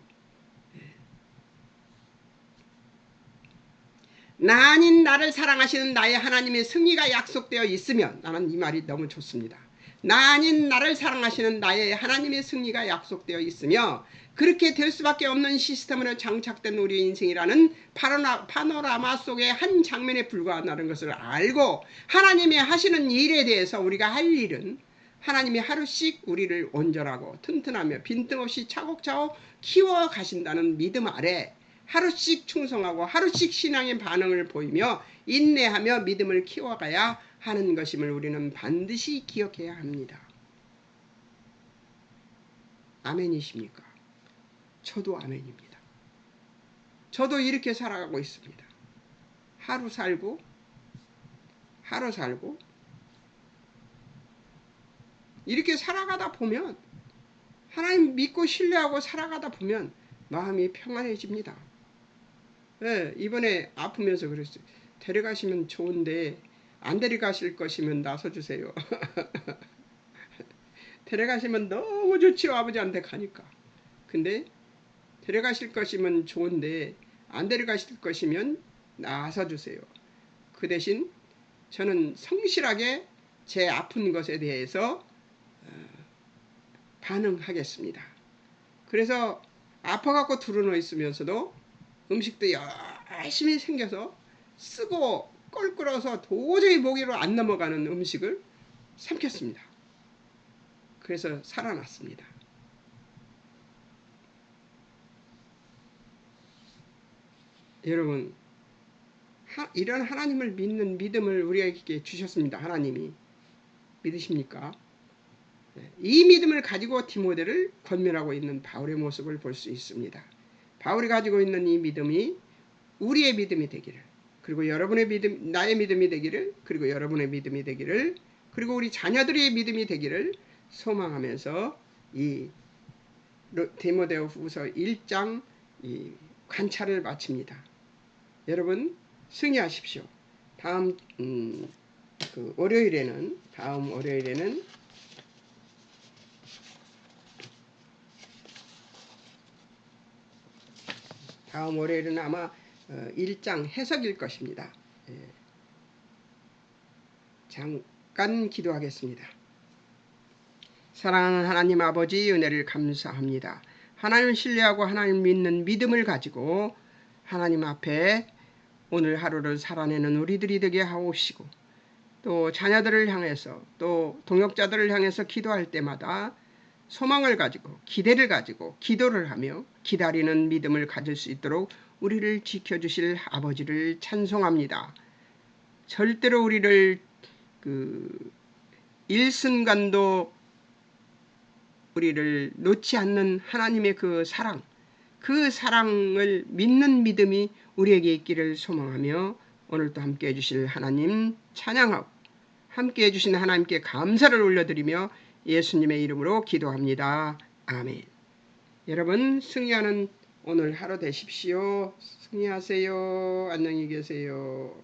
나 아닌 나를 사랑하시는 나의 하나님의 승리가 약속되어 있으면, 나는 이 말이 너무 좋습니다. 나 아닌 나를 사랑하시는 나의 하나님의 승리가 약속되어 있으며 그렇게 될 수밖에 없는 시스템으로 장착된 우리의 인생이라는 파노라마 속의 한 장면에 불과하다는 것을 알고 하나님이 하시는 일에 대해서 우리가 할 일은 하나님이 하루씩 우리를 온전하고 튼튼하며 빈틈없이 차곡차곡 키워가신다는 믿음 아래 하루씩 충성하고 하루씩 신앙의 반응을 보이며 인내하며 믿음을 키워가야 하는 것임을 우리는 반드시 기억해야 합니다. 아멘이십니까? 저도 아멘입니다. 저도 이렇게 살아가고 있습니다. 하루 살고 이렇게 살아가다 보면 하나님 믿고 신뢰하고 살아가다 보면 마음이 평안해집니다. 예, 이번에 아프면서 그랬어요. 데려가시면 좋은데 안 데려가실 것이면 나서주세요. 데려가시면 너무 좋지요. 아버지한테 가니까. 근데 데려가실 것이면 좋은데 안 데려가실 것이면 나서주세요. 그 대신 저는 성실하게 제 아픈 것에 대해서 반응하겠습니다. 그래서 아파갖고 드러누워 있으면서도 음식도 열심히 생겨서 쓰고 껄끄러서 도저히 목으로 안 넘어가는 음식을 삼켰습니다. 그래서 살아났습니다. 여러분, 이런 하나님을 믿는 믿음을 우리에게 주셨습니다. 하나님이. 믿으십니까? 이 믿음을 가지고 디모데를 권면하고 있는 바울의 모습을 볼 수 있습니다. 바울이 가지고 있는 이 믿음이 우리의 믿음이 되기를, 그리고 여러분의 믿음, 나의 믿음이 되기를, 그리고 여러분의 믿음이 되기를, 그리고 우리 자녀들의 믿음이 되기를 소망하면서 이 디모데후 후서 1장 이 관찰을 마칩니다. 여러분 승리하십시오. 다음 다음 월요일에는 아마 1장 해석일 것입니다. 잠깐 기도하겠습니다. 사랑하는 하나님 아버지, 은혜를 감사합니다. 하나님을 신뢰하고 하나님 믿는 믿음을 가지고 하나님 앞에 오늘 하루를 살아내는 우리들이 되게 하옵시고, 또 자녀들을 향해서, 또 동역자들을 향해서 기도할 때마다 소망을 가지고, 기대를 가지고 기도를 하며 기다리는 믿음을 가질 수 있도록 우리를 지켜주실 아버지를 찬송합니다. 절대로 우리를 일순간도 우리를 놓지 않는 하나님의 그 사랑을 믿는 믿음이 우리에게 있기를 소망하며, 오늘도 함께해 주실 하나님 찬양하고 함께해 주신 하나님께 감사를 올려드리며 예수님의 이름으로 기도합니다. 아멘. 여러분 승리하는 오늘 하루 되십시오. 승리하세요. 안녕히 계세요.